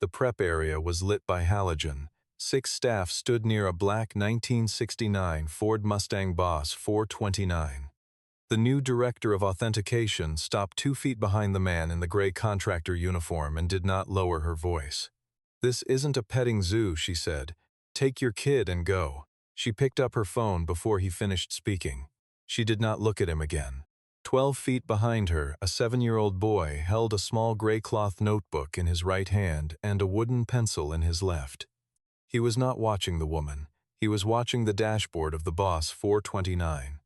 The prep area was lit by halogen. 6 staff stood near a black 1969 Ford Mustang Boss 429. The new director of authentication stopped 2 feet behind the man in the gray contractor uniform and did not lower her voice. "This isn't a petting zoo," she said. "Take your kid and go." She picked up her phone before he finished speaking. She did not look at him again. 12 feet behind her, a 7-year-old boy held a small gray cloth notebook in his right hand and a wooden pencil in his left. He was not watching the woman. He was watching the dashboard of the Boss 429.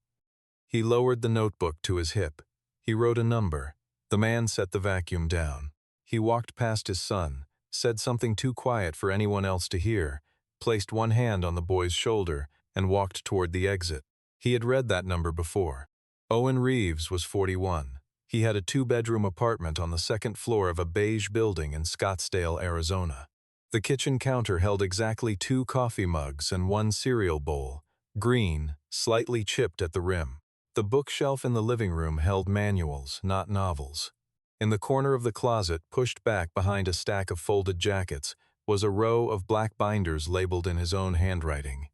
He lowered the notebook to his hip. He wrote a number. The man set the vacuum down. He walked past his son, said something too quiet for anyone else to hear, placed one hand on the boy's shoulder, and walked toward the exit. He had read that number before. Owen Reeves was 41. He had a 2-bedroom apartment on the 2nd floor of a beige building in Scottsdale, Arizona. The kitchen counter held exactly 2 coffee mugs and 1 cereal bowl, green, slightly chipped at the rim. The bookshelf in the living room held manuals, not novels. In the corner of the closet, pushed back behind a stack of folded jackets, was a row of black binders labeled in his own handwriting.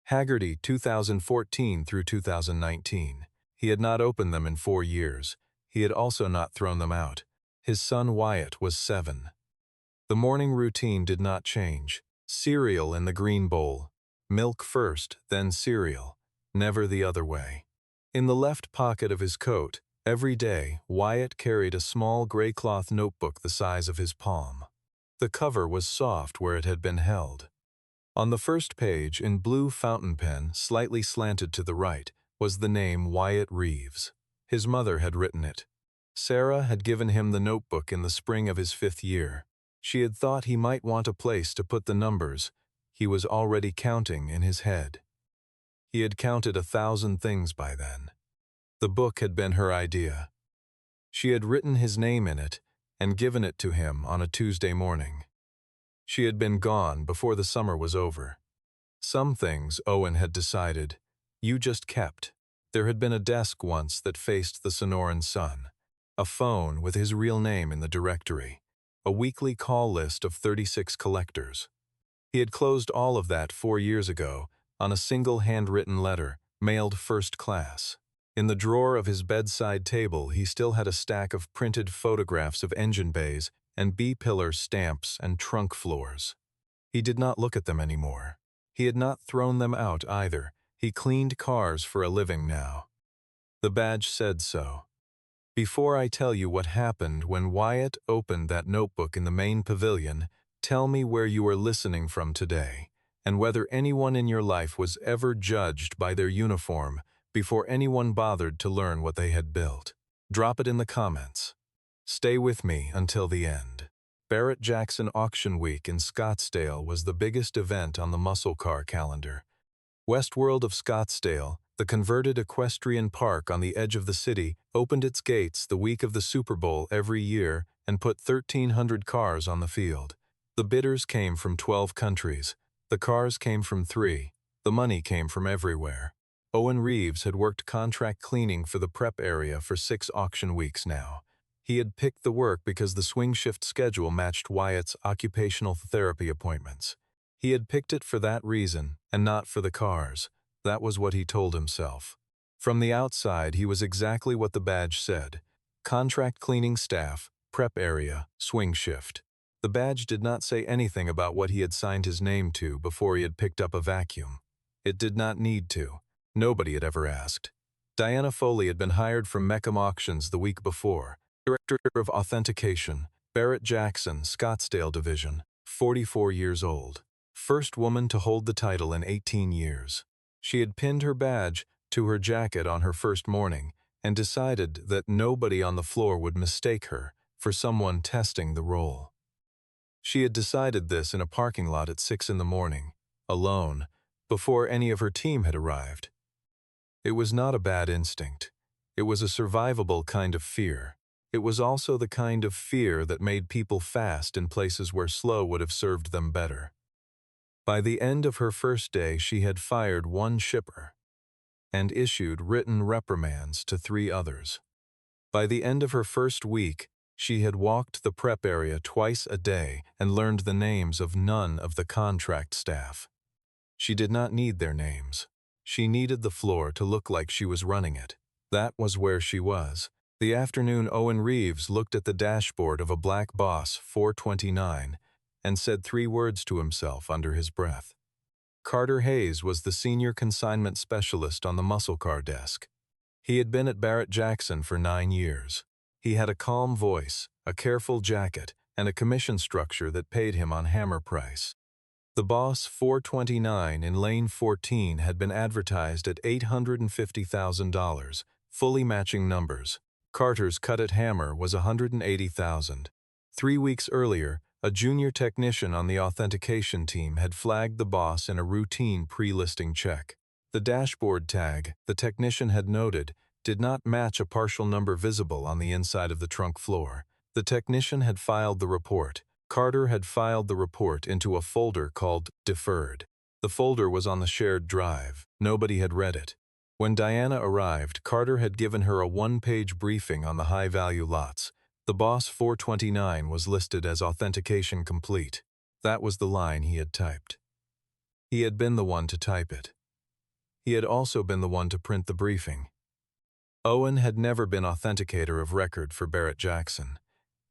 Haggerty 2014 through 2019. He had not opened them in 4 years. He had also not thrown them out. His son Wyatt was 7. The morning routine did not change. Cereal in the green bowl. Milk first, then cereal. Never the other way. In the left pocket of his coat, every day, Wyatt carried a small gray cloth notebook the size of his palm. The cover was soft where it had been held. On the first page, in blue fountain pen, slightly slanted to the right, was the name Wyatt Reeves. His mother had written it. Sarah had given him the notebook in the spring of his 5th year. She had thought he might want a place to put the numbers. He was already counting in his head. He had counted 1,000 things by then. The book had been her idea. She had written his name in it and given it to him on a Tuesday morning. She had been gone before the summer was over. Some things, Owen had decided, you just kept. There had been a desk once that faced the Sonoran sun, a phone with his real name in the directory, a weekly call list of 36 collectors. He had closed all of that 4 years ago on a single handwritten letter, mailed first class. In the drawer of his bedside table, he still had a stack of printed photographs of engine bays and B-pillar stamps and trunk floors. He did not look at them anymore. He had not thrown them out either. He cleaned cars for a living now. The badge said so. Before I tell you what happened when Wyatt opened that notebook in the main pavilion, tell me where you are listening from today, and whether anyone in your life was ever judged by their uniform before anyone bothered to learn what they had built. Drop it in the comments. Stay with me until the end. Barrett-Jackson Auction Week in Scottsdale was the biggest event on the muscle car calendar. Westworld of Scottsdale, the converted equestrian park on the edge of the city, opened its gates the week of the Super Bowl every year and put 1,300 cars on the field. The bidders came from 12 countries. The cars came from 3. The money came from everywhere. Owen Reeves had worked contract cleaning for the prep area for 6 auction weeks now. He had picked the work because the swing shift schedule matched Wyatt's occupational therapy appointments. He had picked it for that reason, and not for the cars. That was what he told himself. From the outside, he was exactly what the badge said. Contract cleaning staff, prep area, swing shift. The badge did not say anything about what he had signed his name to before he had picked up a vacuum. It did not need to. Nobody had ever asked. Diana Foley had been hired from Meckham Auctions the week before. Director of Authentication, Barrett-Jackson, Scottsdale Division, 44 years old. First woman to hold the title in 18 years. She had pinned her badge to her jacket on her first morning and decided that nobody on the floor would mistake her for someone testing the role. She had decided this in a parking lot at 6 in the morning, alone, before any of her team had arrived. It was not a bad instinct. It was a survivable kind of fear. It was also the kind of fear that made people fast in places where slow would have served them better. By the end of her first day, she had fired 1 shipper and issued written reprimands to 3 others. By the end of her first week, She had walked the prep area twice a day and learned the names of none of the contract staff. She did not need their names. She needed the floor to look like she was running it. That was where she was. The afternoon Owen Reeves looked at the dashboard of a black Boss 429 and said 3 words to himself under his breath. Carter Hayes was the senior consignment specialist on the muscle car desk. He had been at Barrett-Jackson for 9 years. He had a calm voice, a careful jacket, and a commission structure that paid him on hammer price. The Boss 429 in Lane 14 had been advertised at $850,000, fully matching numbers. Carter's cut-it hammer was $180,000. 3 weeks earlier, a junior technician on the authentication team had flagged the Boss in a routine pre-listing check. The dashboard tag, the technician had noted, did not match a partial number visible on the inside of the trunk floor. The technician had filed the report. Carter had filed the report into a folder called Deferred. The folder was on the shared drive. Nobody had read it. When Diana arrived, Carter had given her a 1-page briefing on the high-value lots. The Boss 429 was listed as authentication complete. That was the line he had typed. He had been the one to type it. He had also been the one to print the briefing. Owen had never been authenticator of record for Barrett-Jackson.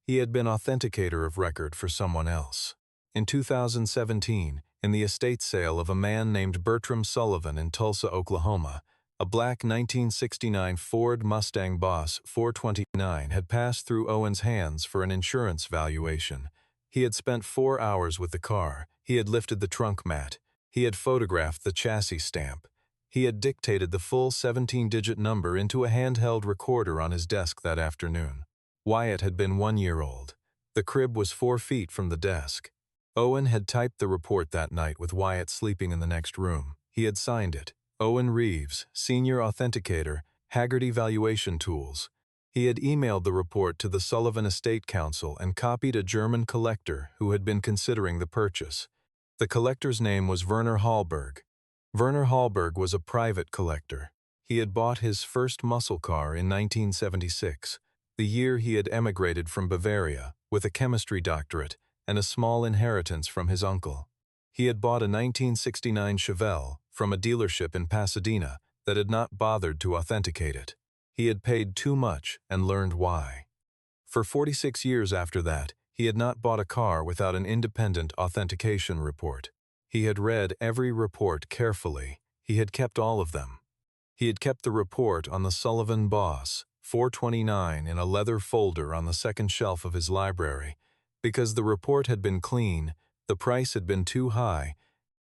He had been authenticator of record for someone else. In 2017, in the estate sale of a man named Bertram Sullivan in Tulsa, Oklahoma, a black 1969 Ford Mustang Boss 429 had passed through Owen's hands for an insurance valuation. He had spent 4 hours with the car. He had lifted the trunk mat. He had photographed the chassis stamp. He had dictated the full 17-digit number into a handheld recorder on his desk that afternoon. Wyatt had been 1 year old. The crib was 4 feet from the desk. Owen had typed the report that night with Wyatt sleeping in the next room. He had signed it. Owen Reeves, Senior Authenticator, Haggerty Valuation Tools. He had emailed the report to the Sullivan Estate Council and copied a German collector who had been considering the purchase. The collector's name was Werner Hallberg. Werner Hallberg was a private collector. He had bought his first muscle car in 1976. The year he had emigrated from Bavaria with a chemistry doctorate and a small inheritance from his uncle. He had bought a 1969 Chevelle from a dealership in Pasadena that had not bothered to authenticate it. He had paid too much and learned why. For 46 years after that, he had not bought a car without an independent authentication report. He had read every report carefully. He had kept all of them. He had kept the report on the Sullivan Boss 429 in a leather folder on the second shelf of his library, because the report had been clean, the price had been too high,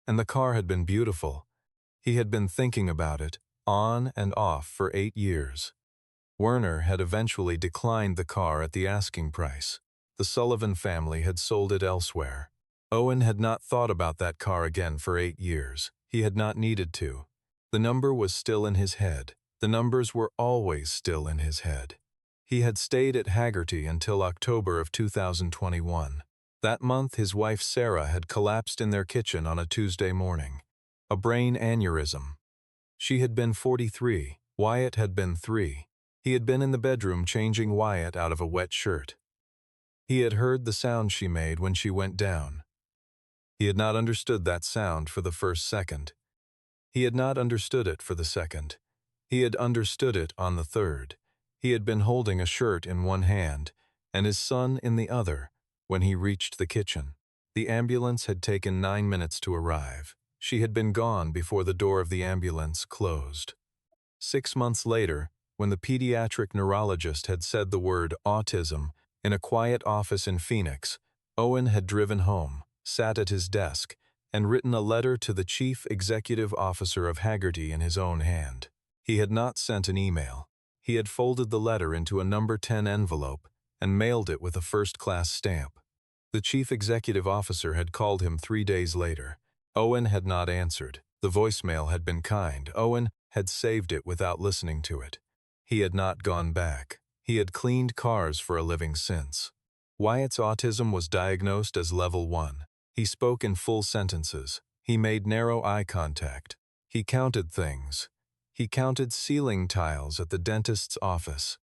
and the car had been beautiful. He had been thinking about it, on and off, for 8 years. Werner had eventually declined the car at the asking price. The Sullivan family had sold it elsewhere. Owen had not thought about that car again for 8 years. He had not needed to. The number was still in his head. The numbers were always still in his head. He had stayed at Haggerty until October of 2021. That month, his wife Sarah had collapsed in their kitchen on a Tuesday morning. A brain aneurysm. She had been 43. Wyatt had been 3. He had been in the bedroom changing Wyatt out of a wet shirt. He had heard the sound she made when she went down. He had not understood that sound for the first second. He had not understood it for the second. He had understood it on the third. He had been holding a shirt in one hand and his son in the other when he reached the kitchen. The ambulance had taken 9 minutes to arrive. She had been gone before the door of the ambulance closed. 6 months later, when the pediatric neurologist had said the word autism in a quiet office in Phoenix, Owen had driven home, sat at his desk, and written a letter to the chief executive officer of Haggerty in his own hand. He had not sent an email. He had folded the letter into a number 10 envelope and mailed it with a first-class stamp. The chief executive officer had called him 3 days later. Owen had not answered. The voicemail had been kind. Owen had saved it without listening to it. He had not gone back. He had cleaned cars for a living since. Wyatt's autism was diagnosed as level 1. He spoke in full sentences. He made narrow eye contact. He counted things. He counted ceiling tiles at the dentist's office.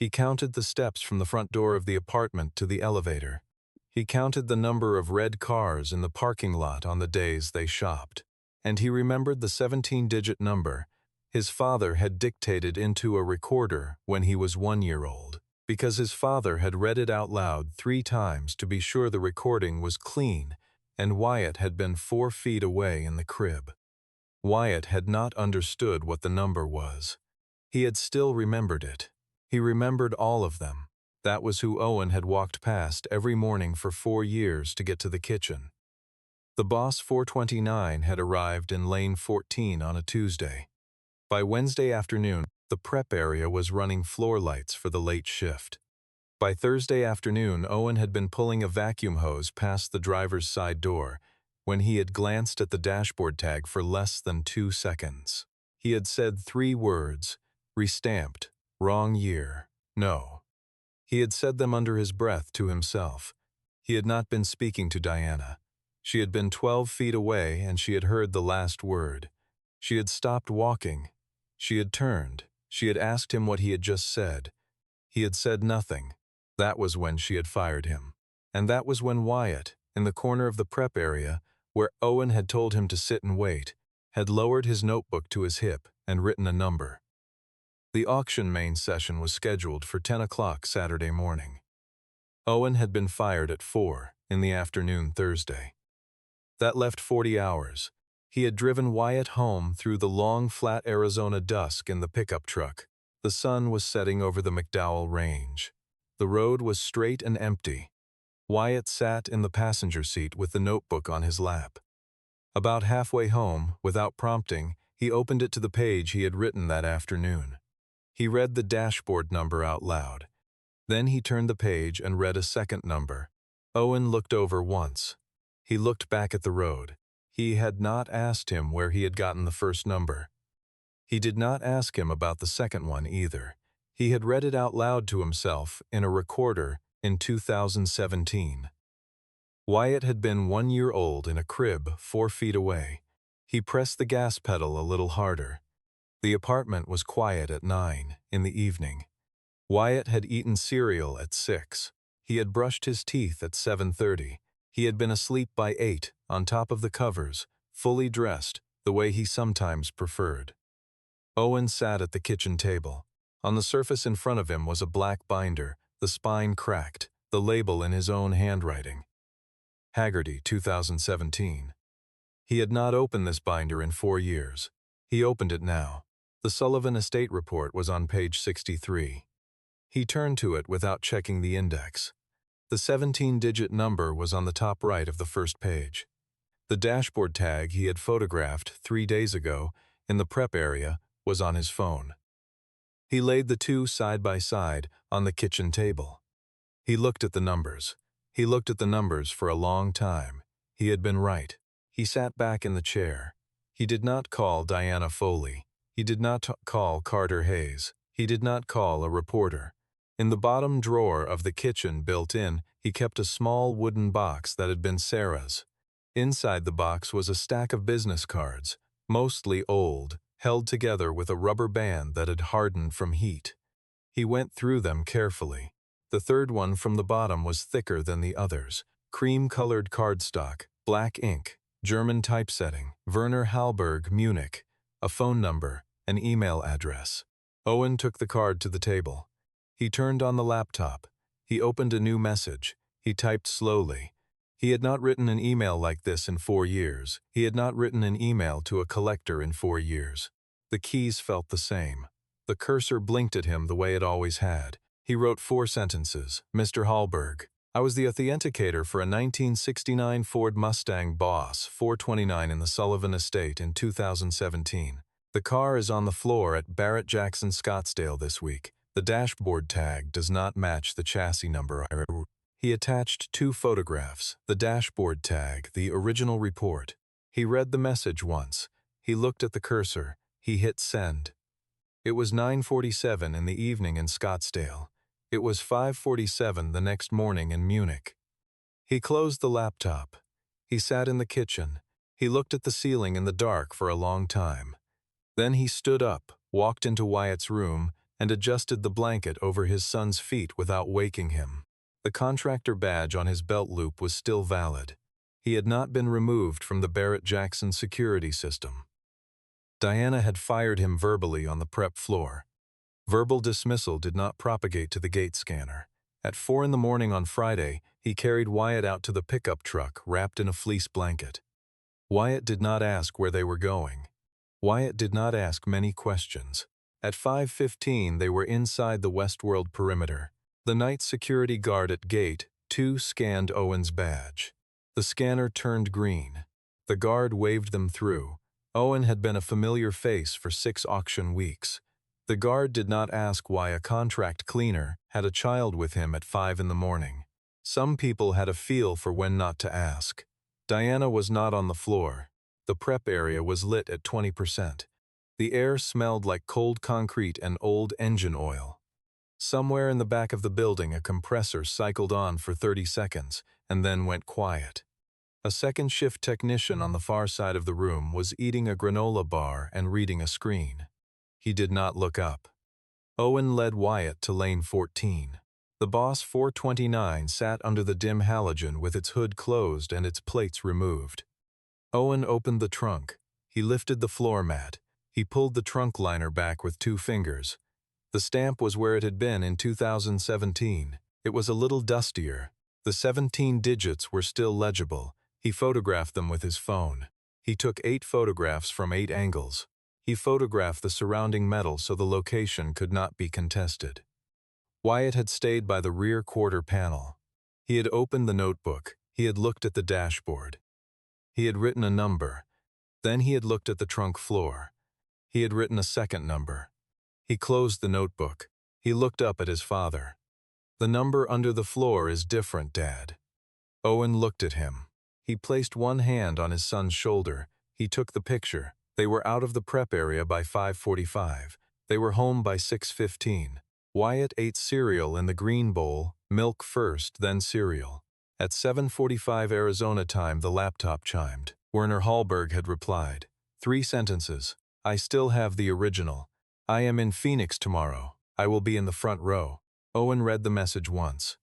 He counted the steps from the front door of the apartment to the elevator. He counted the number of red cars in the parking lot on the days they shopped. And he remembered the 17-digit number his father had dictated into a recorder when he was 1 year old, because his father had read it out loud 3 times to be sure the recording was clean, and Wyatt had been 4 feet away in the crib. Wyatt had not understood what the number was. He had still remembered it. He remembered all of them. That was who Owen had walked past every morning for 4 years to get to the kitchen. The Boss 429 had arrived in Lane 14 on a Tuesday. By Wednesday afternoon, the prep area was running floor lights for the late shift. By Thursday afternoon, Owen had been pulling a vacuum hose past the driver's side door when he had glanced at the dashboard tag for less than 2 seconds. He had said 3 words, restamped, wrong year, no. He had said them under his breath to himself. He had not been speaking to Diana. She had been 12 feet away and she had heard the last word. She had stopped walking. She had turned. She had asked him what he had just said. He had said nothing. That was when she had fired him. And that was when Wyatt, in the corner of the prep area, where Owen had told him to sit and wait, had lowered his notebook to his hip and written a number. The auction main session was scheduled for 10 o'clock Saturday morning. Owen had been fired at 4 in the afternoon Thursday. That left 40 hours. He had driven Wyatt home through the long, flat Arizona dusk in the pickup truck. The sun was setting over the McDowell Range. The road was straight and empty. Wyatt sat in the passenger seat with the notebook on his lap. About halfway home, without prompting, he opened it to the page he had written that afternoon. He read the dashboard number out loud. Then he turned the page and read a second number. Owen looked over once. He looked back at the road. He had not asked him where he had gotten the first number. He did not ask him about the second one either. He had read it out loud to himself in a recorder in 2017. Wyatt had been 1 year old in a crib 4 feet away. He pressed the gas pedal a little harder. The apartment was quiet at 9 in the evening. Wyatt had eaten cereal at 6. He had brushed his teeth at 7:30. He had been asleep by 8, on top of the covers, fully dressed, the way he sometimes preferred. Owen sat at the kitchen table. On the surface in front of him was a black binder, the spine cracked, the label in his own handwriting. Haggerty, 2017. He had not opened this binder in 4 years. He opened it now. The Sullivan Estate Report was on page 63. He turned to it without checking the index. The 17-digit number was on the top right of the first page. The dashboard tag he had photographed 3 days ago in the prep area was on his phone. He laid the two side by side on the kitchen table. He looked at the numbers. He looked at the numbers for a long time. He had been right. He sat back in the chair. He did not call Diana Foley. He did not call Carter Hayes. He did not call a reporter. In the bottom drawer of the kitchen built-in, he kept a small wooden box that had been Sarah's. Inside the box was a stack of business cards, mostly old, held together with a rubber band that had hardened from heat. He went through them carefully. The third one from the bottom was thicker than the others. Cream-colored cardstock, black ink, German typesetting, Werner Hallberg, Munich, a phone number, an email address. Owen took the card to the table. He turned on the laptop. He opened a new message. He typed slowly. He had not written an email like this in 4 years. He had not written an email to a collector in 4 years. The keys felt the same. The cursor blinked at him the way it always had. He wrote 4 sentences. Mr. Hallberg, I was the authenticator for a 1969 Ford Mustang Boss 429 in the Sullivan Estate in 2017. The car is on the floor at Barrett-Jackson Scottsdale this week. The dashboard tag does not match the chassis number. He attached 2 photographs, the dashboard tag, the original report. He read the message once. He looked at the cursor. He hit send. It was 9:47 in the evening in Scottsdale. It was 5:47 the next morning in Munich. He closed the laptop. He sat in the kitchen. He looked at the ceiling in the dark for a long time. Then he stood up, walked into Wyatt's room, and adjusted the blanket over his son's feet without waking him. The contractor badge on his belt loop was still valid. He had not been removed from the Barrett-Jackson security system. Diana had fired him verbally on the prep floor. Verbal dismissal did not propagate to the gate scanner. At 4 a.m. on Friday, he carried Wyatt out to the pickup truck wrapped in a fleece blanket. Wyatt did not ask where they were going. Wyatt did not ask many questions. At 5:15, they were inside the Westworld perimeter. The night security guard at Gate 2 scanned Owen's badge. The scanner turned green. The guard waved them through. Owen had been a familiar face for 6 auction weeks. The guard did not ask why a contract cleaner had a child with him at 5 a.m. Some people had a feel for when not to ask. Diana was not on the floor. The prep area was lit at 20%. The air smelled like cold concrete and old engine oil. Somewhere in the back of the building, a compressor cycled on for 30 seconds and then went quiet. A second-shift technician on the far side of the room was eating a granola bar and reading a screen. He did not look up. Owen led Wyatt to lane 14. The Boss 429 sat under the dim halogen with its hood closed and its plates removed. Owen opened the trunk. He lifted the floor mat. He pulled the trunk liner back with 2 fingers. The stamp was where it had been in 2017. It was a little dustier. The 17 digits were still legible. He photographed them with his phone. He took 8 photographs from 8 angles. He photographed the surrounding metal so the location could not be contested. Wyatt had stayed by the rear quarter panel. He had opened the notebook. He had looked at the dashboard. He had written a number. Then he had looked at the trunk floor. He had written a second number. He closed the notebook. He looked up at his father. "The number under the floor is different, Dad." Owen looked at him. He placed one hand on his son's shoulder. He took the picture. They were out of the prep area by 5:45. They were home by 6:15. Wyatt ate cereal in the green bowl, milk first, then cereal. At 7:45 Arizona time, the laptop chimed. Werner Hallberg had replied. 3 sentences. "I still have the original. I am in Phoenix tomorrow. I will be in the front row." Owen read the message once.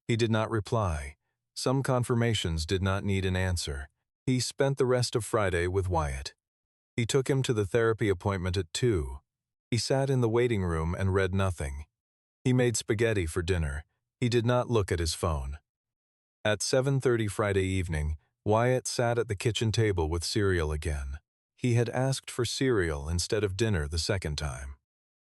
He did not reply. Some confirmations did not need an answer. He spent the rest of Friday with Wyatt. He took him to the therapy appointment at 2. He sat in the waiting room and read nothing. He made spaghetti for dinner. He did not look at his phone. At 7:30 Friday evening, Wyatt sat at the kitchen table with cereal again. He had asked for cereal instead of dinner the second time.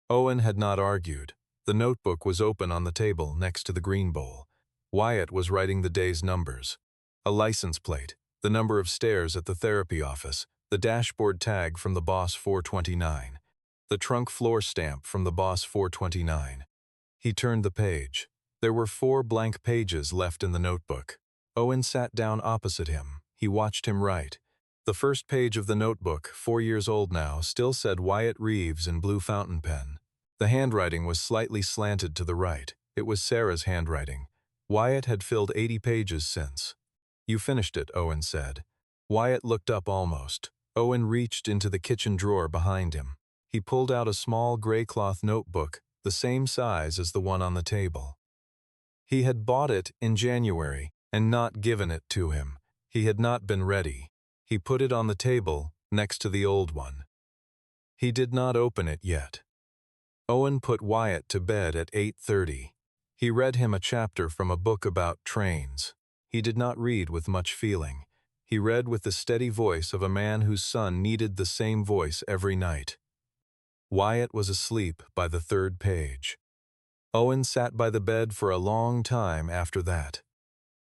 Owen had not argued. The notebook was open on the table next to the green bowl. Wyatt was writing the day's numbers. A license plate, the number of stairs at the therapy office, the dashboard tag from the Boss 429, the trunk floor stamp from the Boss 429. He turned the page. There were 4 blank pages left in the notebook. Owen sat down opposite him. He watched him write. The first page of the notebook, 4 years old now, still said Wyatt Reeves in blue fountain pen. The handwriting was slightly slanted to the right. It was Sarah's handwriting. Wyatt had filled 80 pages since. "You finished it," Owen said. Wyatt looked up almost. Owen reached into the kitchen drawer behind him. He pulled out a small gray cloth notebook, the same size as the one on the table. He had bought it in January and not given it to him. He had not been ready. He put it on the table next to the old one. He did not open it yet. Owen put Wyatt to bed at 8:30. He read him a chapter from a book about trains. He did not read with much feeling. He read with the steady voice of a man whose son needed the same voice every night. Wyatt was asleep by the 3rd page. Owen sat by the bed for a long time after that.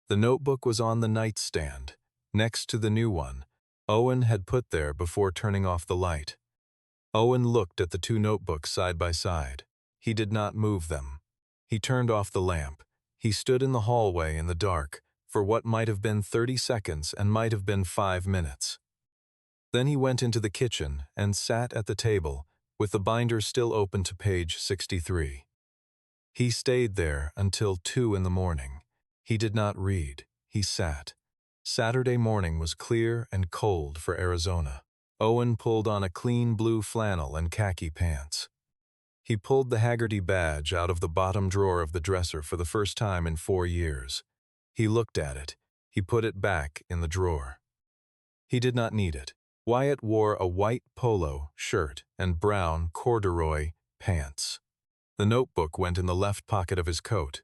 The notebook was on the nightstand, next to the new one Owen had put there before turning off the light. Owen looked at the 2 notebooks side by side. He did not move them. He turned off the lamp. He stood in the hallway in the dark for what might have been 30 seconds and might have been 5 minutes. Then he went into the kitchen and sat at the table, with the binder still open to page 63. He stayed there until 2 in the morning. He did not read. He sat. Saturday morning was clear and cold for Arizona. Owen pulled on a clean blue flannel and khaki pants. He pulled the Haggerty badge out of the bottom drawer of the dresser for the first time in 4 years. He looked at it. He put it back in the drawer. He did not need it. Wyatt wore a white polo shirt and brown corduroy pants. The notebook went in the left pocket of his coat.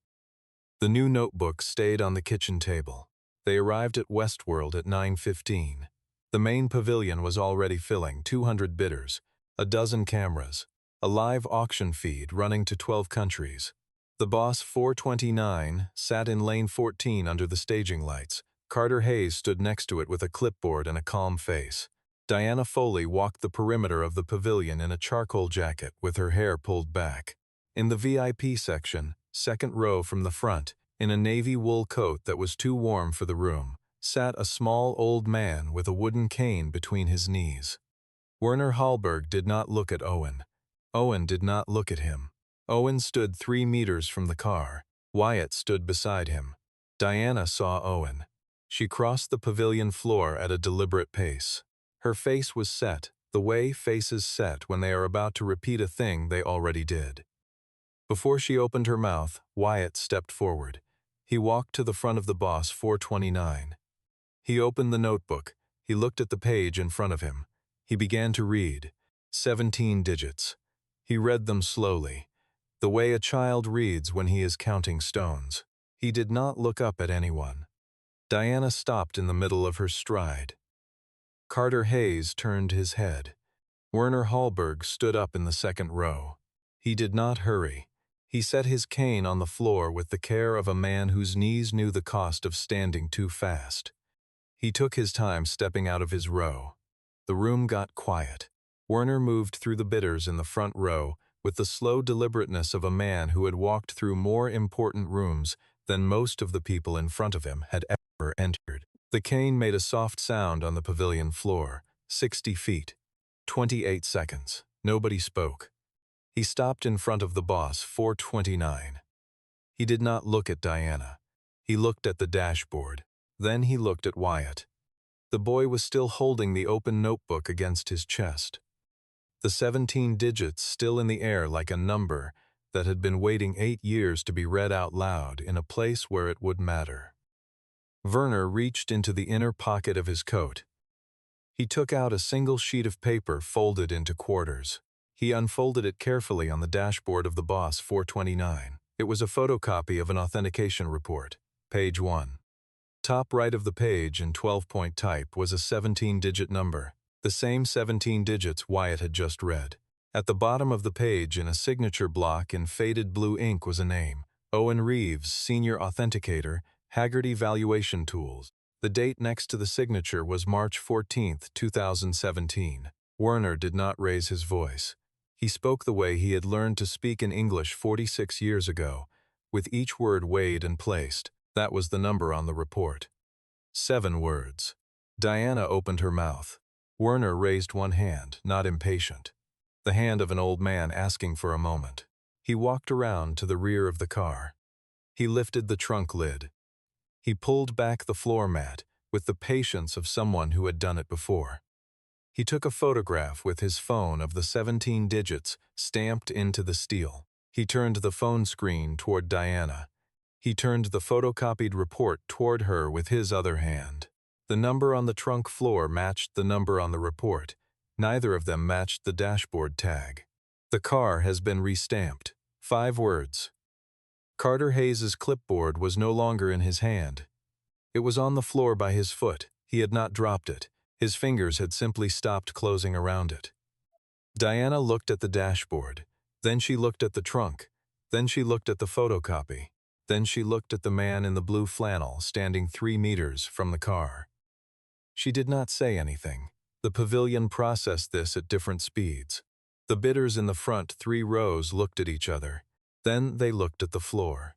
The new notebook stayed on the kitchen table. They arrived at Westworld at 9:15. The main pavilion was already filling, 200 bidders, a dozen cameras, a live auction feed running to 12 countries. The Boss 429 sat in lane 14 under the staging lights. Carter Hayes stood next to it with a clipboard and a calm face. Diana Foley walked the perimeter of the pavilion in a charcoal jacket with her hair pulled back. In the VIP section, second row from the front, in a navy wool coat that was too warm for the room, sat a small old man with a wooden cane between his knees. Werner Hallberg did not look at Owen. Owen did not look at him. Owen stood 3 meters from the car. Wyatt stood beside him. Diana saw Owen. She crossed the pavilion floor at a deliberate pace. Her face was set, the way faces set when they are about to repeat a thing they already did. Before she opened her mouth, Wyatt stepped forward. He walked to the front of the Boss 429. He opened the notebook. He looked at the page in front of him. He began to read. 17 digits. He read them slowly, the way a child reads when he is counting stones. He did not look up at anyone. Diana stopped in the middle of her stride. Carter Hayes turned his head. Werner Hallberg stood up in the second row. He did not hurry. He set his cane on the floor with the care of a man whose knees knew the cost of standing too fast. He took his time stepping out of his row. The room got quiet. Werner moved through the bidders in the front row with the slow deliberateness of a man who had walked through more important rooms than most of the people in front of him had ever entered. The cane made a soft sound on the pavilion floor. 60 feet. 28 seconds. Nobody spoke. He stopped in front of the Boss 429. He did not look at Diana. He looked at the dashboard. Then he looked at Wyatt. The boy was still holding the open notebook against his chest. The 17 digits still in the air like a number that had been waiting 8 years to be read out loud in a place where it would matter. Werner reached into the inner pocket of his coat. He took out a single sheet of paper folded into quarters. He unfolded it carefully on the dashboard of the Boss 429. It was a photocopy of an authentication report. Page 1. Top right of the page in 12-point type was a 17-digit number, the same 17 digits Wyatt had just read. At the bottom of the page in a signature block in faded blue ink was a name, Owen Reeves, Senior Authenticator, Haggerty Valuation Tools. The date next to the signature was March 14, 2017. Werner did not raise his voice. He spoke the way he had learned to speak in English 46 years ago, with each word weighed and placed. That was the number on the report. 7 words. Diana opened her mouth. Werner raised one hand, not impatient. The hand of an old man asking for a moment. He walked around to the rear of the car. He lifted the trunk lid. He pulled back the floor mat with the patience of someone who had done it before. He took a photograph with his phone of the 17 digits stamped into the steel. He turned the phone screen toward Diana. He turned the photocopied report toward her with his other hand. The number on the trunk floor matched the number on the report. Neither of them matched the dashboard tag. The car has been restamped. 5 words. Carter Hayes's clipboard was no longer in his hand. It was on the floor by his foot. He had not dropped it. His fingers had simply stopped closing around it. Diana looked at the dashboard. Then she looked at the trunk. Then she looked at the photocopy. Then she looked at the man in the blue flannel standing 3 meters from the car. She did not say anything. The pavilion processed this at different speeds. The bidders in the front 3 rows looked at each other. Then they looked at the floor.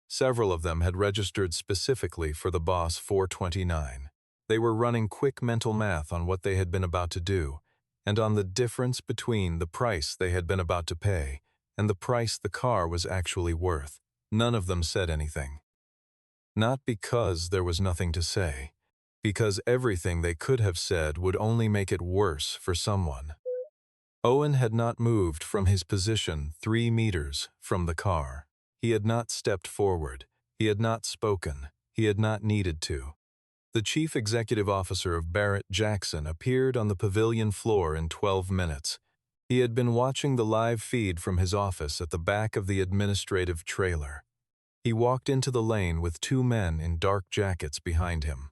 Several of them had registered specifically for the Boss 429. They were running quick mental math on what they had been about to do, and on the difference between the price they had been about to pay and the price the car was actually worth. None of them said anything. Not because there was nothing to say, because everything they could have said would only make it worse for someone. Owen had not moved from his position 3 meters from the car. He had not stepped forward. He had not spoken. He had not needed to. The chief executive officer of Barrett-Jackson appeared on the pavilion floor in 12 minutes. He had been watching the live feed from his office at the back of the administrative trailer. He walked into the lane with 2 men in dark jackets behind him.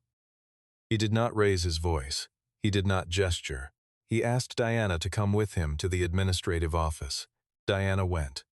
He did not raise his voice. He did not gesture. He asked Diana to come with him to the administrative office. Diana went.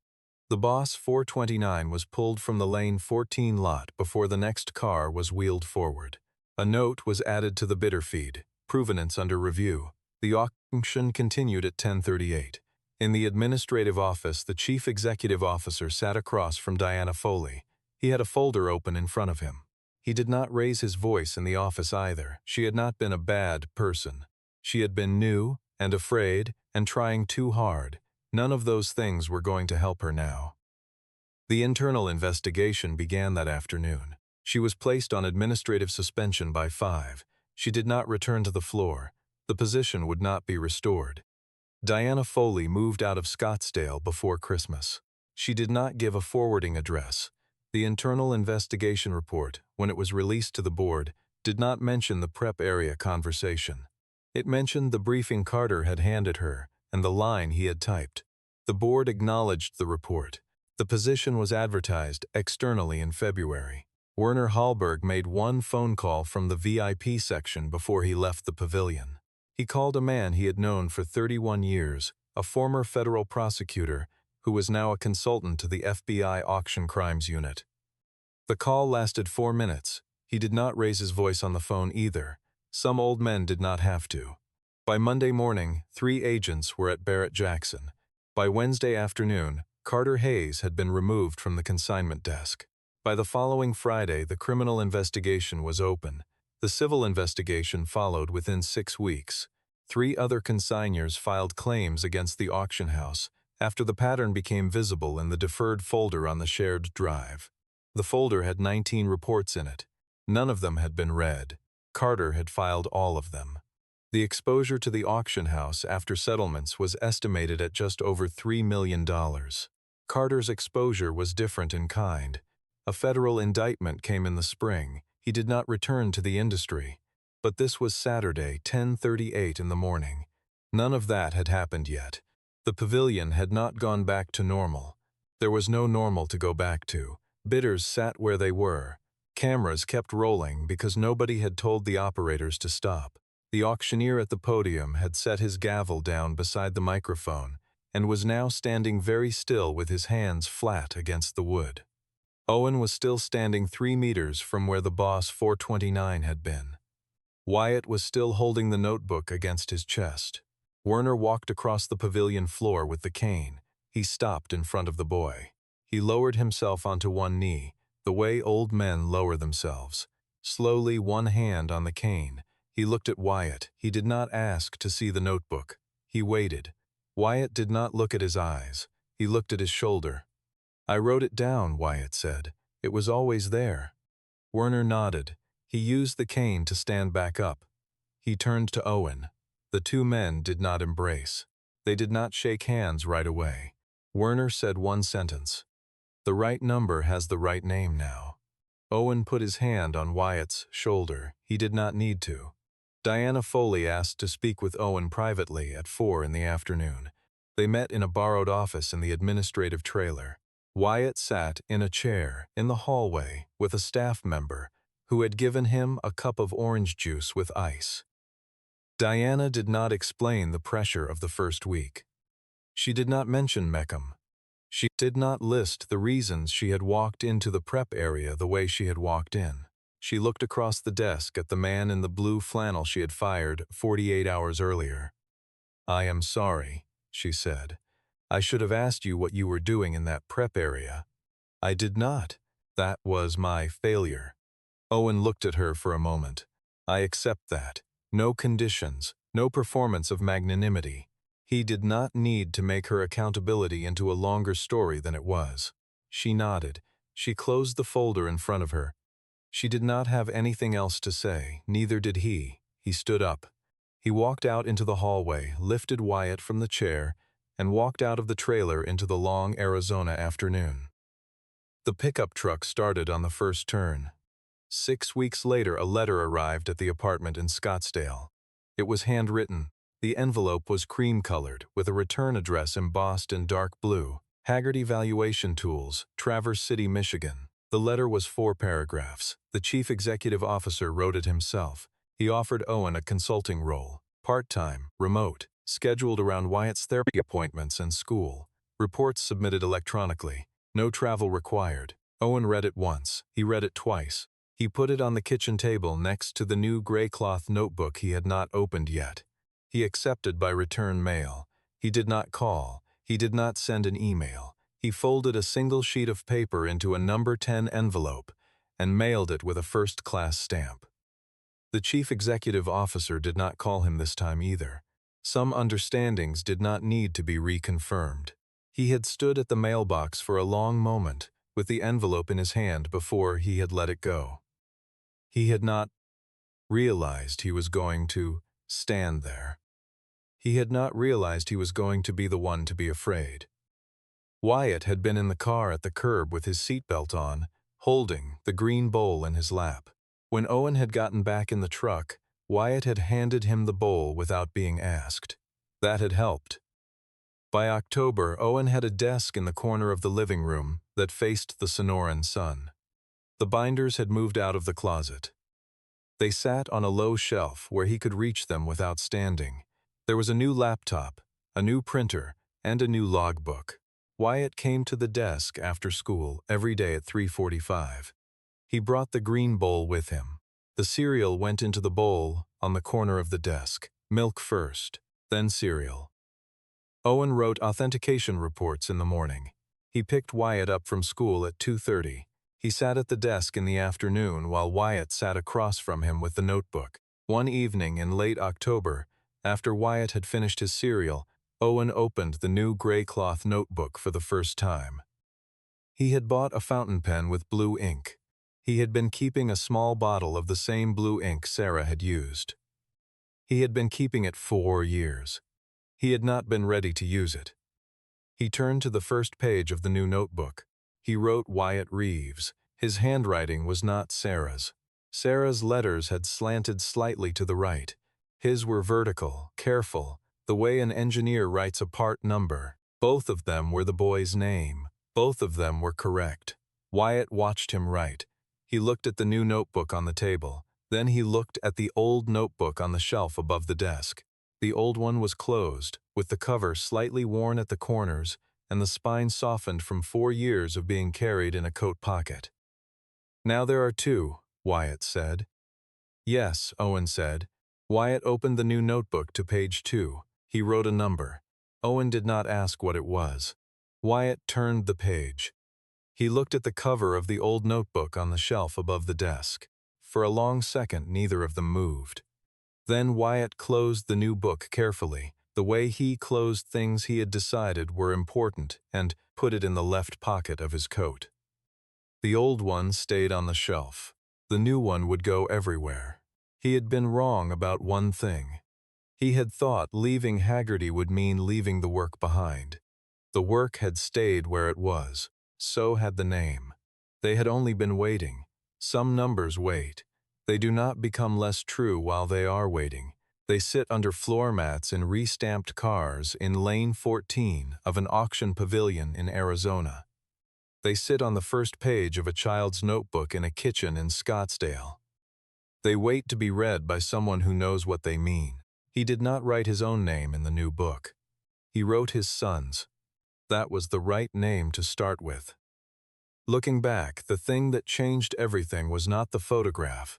The Boss 429 was pulled from the lane 14 lot before the next car was wheeled forward. A note was added to the bidder feed, provenance under review. The auction continued at 10:38. In the administrative office, the chief executive officer sat across from Diana Foley. He had a folder open in front of him. He did not raise his voice in the office either. She had not been a bad person. She had been new and afraid and trying too hard. None of those things were going to help her now. The internal investigation began that afternoon. She was placed on administrative suspension by 5. She did not return to the floor. The position would not be restored. Diana Foley moved out of Scottsdale before Christmas. She did not give a forwarding address. The internal investigation report, when it was released to the board, did not mention the prep area conversation. It mentioned the briefing Carter had handed her and the line he had typed. The board acknowledged the report. The position was advertised externally in February. Werner Hallberg made one phone call from the VIP section before he left the pavilion. He called a man he had known for 31 years, a former federal prosecutor, who was now a consultant to the FBI Auction Crimes Unit. The call lasted 4 minutes. He did not raise his voice on the phone either. Some old men did not have to. By Monday morning, 3 agents were at Barrett-Jackson. By Wednesday afternoon, Carter Hayes had been removed from the consignment desk. By the following Friday, the criminal investigation was open. The civil investigation followed within 6 weeks. 3 other consignors filed claims against the auction house after the pattern became visible in the deferred folder on the shared drive. The folder had 19 reports in it. None of them had been read. Carter had filed all of them. The exposure to the auction house after settlements was estimated at just over $3 million. Carter's exposure was different in kind. A federal indictment came in the spring. He did not return to the industry. But this was Saturday, 10:38 in the morning. None of that had happened yet. The pavilion had not gone back to normal. There was no normal to go back to. Bidders sat where they were. Cameras kept rolling because nobody had told the operators to stop. The auctioneer at the podium had set his gavel down beside the microphone and was now standing very still with his hands flat against the wood. Owen was still standing 3 meters from where the Boss 429 had been. Wyatt was still holding the notebook against his chest. Werner walked across the pavilion floor with the cane. He stopped in front of the boy. He lowered himself onto one knee, the way old men lower themselves. Slowly, one hand on the cane. He looked at Wyatt. He did not ask to see the notebook. He waited. Wyatt did not look at his eyes. He looked at his shoulder. "I wrote it down," Wyatt said. "It was always there." Werner nodded. He used the cane to stand back up. He turned to Owen. The 2 men did not embrace. They did not shake hands right away. Werner said one sentence. "The right number has the right name now." Owen put his hand on Wyatt's shoulder. He did not need to. Diana Foley asked to speak with Owen privately at 4 in the afternoon. They met in a borrowed office in the administrative trailer. Wyatt sat in a chair in the hallway with a staff member who had given him a cup of orange juice with ice. Diana did not explain the pressure of the first week. She did not mention Meckham. She did not list the reasons she had walked into the prep area the way she had walked in. She looked across the desk at the man in the blue flannel she had fired 48 hours earlier. "I am sorry," she said. "I should have asked you what you were doing in that prep area. I did not. That was my failure." Owen looked at her for a moment. "I accept that. No conditions, no performance of magnanimity." He did not need to make her accountability into a longer story than it was. She nodded. She closed the folder in front of her. She did not have anything else to say, neither did he. He stood up. He walked out into the hallway, lifted Wyatt from the chair, and walked out of the trailer into the long Arizona afternoon. The pickup truck started on the first turn. 6 weeks later, a letter arrived at the apartment in Scottsdale. It was handwritten. The envelope was cream-colored, with a return address embossed in dark blue. Haggerty Valuation Tools, Traverse City, Michigan. The letter was 4 paragraphs. The chief executive officer wrote it himself. He offered Owen a consulting role, part-time, remote, scheduled around Wyatt's therapy appointments and school. Reports submitted electronically. No travel required. Owen read it once. He read it twice. He put it on the kitchen table next to the new gray cloth notebook he had not opened yet. He accepted by return mail. He did not call. He did not send an email. He folded a single sheet of paper into a number 10 envelope and mailed it with a first-class stamp. The chief executive officer did not call him this time either. Some understandings did not need to be reconfirmed. He had stood at the mailbox for a long moment, with the envelope in his hand before he had let it go. He had not realized he was going to stand there. He had not realized he was going to be the one to be afraid. Wyatt had been in the car at the curb with his seatbelt on, holding the green bowl in his lap. When Owen had gotten back in the truck, Wyatt had handed him the bowl without being asked. That had helped. By October, Owen had a desk in the corner of the living room that faced the Sonoran sun. The binders had moved out of the closet. They sat on a low shelf where he could reach them without standing. There was a new laptop, a new printer, and a new logbook. Wyatt came to the desk after school every day at 3:45. He brought the green bowl with him. The cereal went into the bowl on the corner of the desk. Milk first, then cereal. Owen wrote authentication reports in the morning. He picked Wyatt up from school at 2:30. He sat at the desk in the afternoon while Wyatt sat across from him with the notebook. One evening in late October, after Wyatt had finished his cereal, Owen opened the new gray cloth notebook for the first time. He had bought a fountain pen with blue ink. He had been keeping a small bottle of the same blue ink Sarah had used. He had been keeping it 4 years. He had not been ready to use it. He turned to the first page of the new notebook. He wrote Wyatt Reeves. His handwriting was not Sarah's. Sarah's letters had slanted slightly to the right. His were vertical, careful, the way an engineer writes a part number. Both of them were the boy's name. Both of them were correct. Wyatt watched him write. He looked at the new notebook on the table. Then he looked at the old notebook on the shelf above the desk. The old one was closed, with the cover slightly worn at the corners and the spine softened from 4 years of being carried in a coat pocket. "Now there are 2, Wyatt said. "Yes," Owen said. Wyatt opened the new notebook to page 2. He wrote a number. Owen did not ask what it was. Wyatt turned the page. He looked at the cover of the old notebook on the shelf above the desk. For a long second, neither of them moved. Then Wyatt closed the new book carefully, the way he closed things he had decided were important, and put it in the left pocket of his coat. The old one stayed on the shelf. The new one would go everywhere. He had been wrong about one thing. He had thought leaving Haggerty would mean leaving the work behind. The work had stayed where it was. So had the name. They had only been waiting. Some numbers wait. They do not become less true while they are waiting. They sit under floor mats in re-stamped cars in Lane 14 of an auction pavilion in Arizona. They sit on the first page of a child's notebook in a kitchen in Scottsdale. They wait to be read by someone who knows what they mean. He did not write his own name in the new book. He wrote his son's. That was the right name to start with. Looking back, the thing that changed everything was not the photograph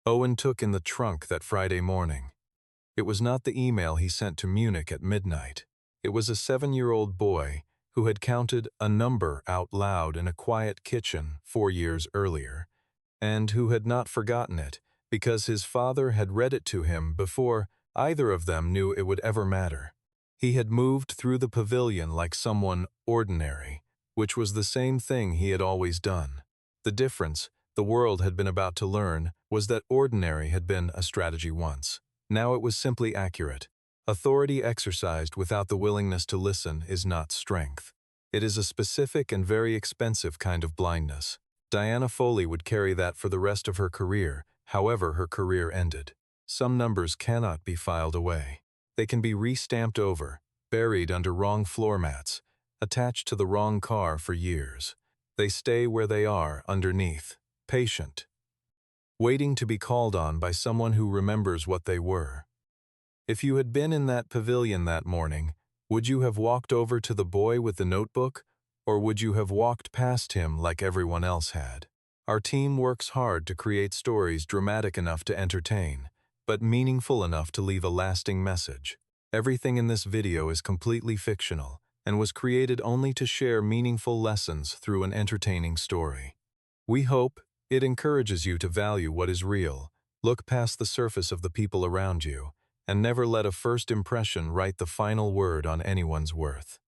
Owen took in the trunk that Friday morning. It was not the email he sent to Munich at midnight. It was a 7-year-old boy who had counted a number out loud in a quiet kitchen 4 years earlier, and who had not forgotten it because his father had read it to him before either of them knew it would ever matter. He had moved through the pavilion like someone ordinary, which was the same thing he had always done. The difference, the world had been about to learn, was that ordinary had been a strategy once. Now it was simply accurate. Authority exercised without the willingness to listen is not strength. It is a specific and very expensive kind of blindness. Diana Foley would carry that for the rest of her career, however her career ended. Some numbers cannot be filed away. They can be re-stamped over, buried under wrong floor mats, attached to the wrong car for years. They stay where they are, underneath, patient, waiting to be called on by someone who remembers what they were. If you had been in that pavilion that morning, would you have walked over to the boy with the notebook, or would you have walked past him like everyone else had? Our team works hard to create stories dramatic enough to entertain, but meaningful enough to leave a lasting message. Everything in this video is completely fictional and was created only to share meaningful lessons through an entertaining story. We hope it encourages you to value what is real, look past the surface of the people around you, and never let a first impression write the final word on anyone's worth.